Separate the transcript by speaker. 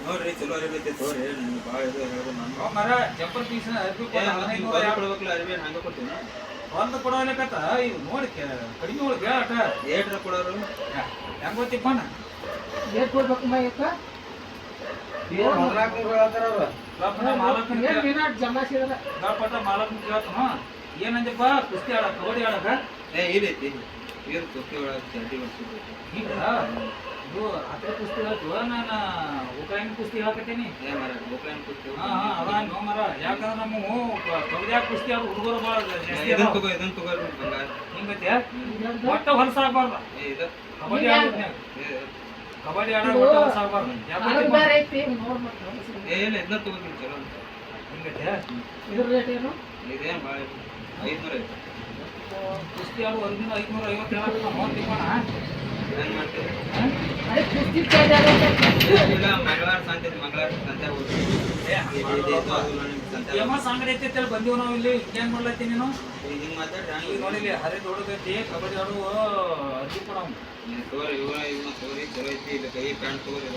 Speaker 1: ನೋಡ್ರಿ ಚಲೋ ಅರಿಬೈತೆ ತೋರಿ ನನಗೆ ಭಾಳ ಇದು ಹೇಳೋದು ನಾನು
Speaker 2: ಮರ ಜಂಪರ್ ಪೀಸ್ ಅರ್ಬಿ
Speaker 1: ಕೊಡ್ಬೇಕಲ್ಲ ಅರಿಬಿ ಹಂಗೆ ಕೊಡ್ತೀನಿ
Speaker 2: ಒಂದು ಕೊಡೋಲೆಕತ್ತ ಇವು ನೋಡಿ ಕಡಿಮೆ ಒಳಗೆ ಆಟ
Speaker 1: ಏಟ್ರ ಕೊಡೋರು
Speaker 2: ಹೆಂಗೆ ಗೊತ್ತಿಪ್ಪ ನಾ
Speaker 3: ಏಟ್ ಕೊಡ್ಬೇಕು ಮಯ್ಯಕ್ಕ ಜಮಾಸಿದ್ರ
Speaker 2: ಪಟ್ಟ ಮಾಲಕನ ಕೇಳ್ತಾನ ಏನಂದಪ್ಪ ಕುಸ್ತಿ ಆಡ ಕಬಡ್ಡಿ ಆಡಕ
Speaker 1: ಇದೈತಿ ಇವ್ರು ಕುಸ್ತಿ ಒಳಗೆ ಚಡ್ಡಿ ಬರ್ಸಿದ್ರು
Speaker 2: ಈಗ ಇದು ಅದ್ರ ಕುಸ್ತಿ ಹೇಳ್ತೀವ ನಾನು ಉಕ್ರೈನ್ ಕುಸ್ತಿ ಹೇಳಕತ್ತೀನಿ
Speaker 1: ಮರ ಗೋಕುಲನ್ ಕುಸ್ತಿ
Speaker 2: ಅದ ನೋ ಮರ ಯಾಕಂದ್ರೆ ನಮ್ಮ ಕಬಡ್ಡಿಯಾಗ ಕುಸ್ತಿ ಆಡೋ ಹುಡುಗರು ಭಾಳ
Speaker 1: ಇದನ್ನ ತಗೋರಿ ಬಂಗಾರ
Speaker 2: ಹಿಂಗತ್ತೆ ಒಟ್ಟ ಹೊಲಸಾಗಬಾರ್ದು
Speaker 1: ಇದು
Speaker 2: ಕಬಡ್ಡಿ ಆಡೋದ್ನಾಗ ಕಬಡ್ಡಿ ಆಡೋ ಒಟ್ಟ ಹೊಲಸಾಗಬಾರ್ದು
Speaker 1: ಏನು ಇದನ್ನ ತಗೋತೀನಿ ಚಲೋ ಅಂತ
Speaker 2: ಹಿಂಗತ್ತೆ
Speaker 3: ಇದ್ರ ರೇಟ್ ಏನು
Speaker 1: ಇದೇನು ಭಾಳ 500 ಐತೆ
Speaker 2: ಕುಸ್ತಿ ಆಡೋ ಒಂದಿನ 550 ಹೇಳಕ್ಕೆ ಅಮೌಂಟ್ ತಿಕ್ಕೋಣ
Speaker 1: ಹೆಂಗೆ ಮಾಡ್ತೀವಿ
Speaker 3: ಅದೇ ಕುಸ್ತಿ
Speaker 1: ಇಲ್ಲ ಮಂಗಳವಾರ ಸಂತೆ
Speaker 2: ಫೇಮಸ್ ಅಂಗಡಿ ಐತಿ ಬಂದೀವಿ ನಾವು ಇಲ್ಲಿ ಏನ್ ಮಾಡ್ಲತ್ತಿ ನೀನು
Speaker 1: ಹಿಂಗೆ ಮಾತಾಡ್ರಿ
Speaker 2: ಈಗ ನೋಡಿಲಿ ಹರಿ ದೊಡ್ಡದೈತಿ ಕಬಡ್ಡಿ ಆಡುವ ಅರ್ಜಿ ಕೊಡವ್
Speaker 1: ತಗೋರಿ ಇವನ್ನ ತಗೋರಿ ಚಲೋ ಐತಿ ಇಲ್ಲ ಕೈ ಪ್ಯಾಂಟ್ ತಗೋರಿ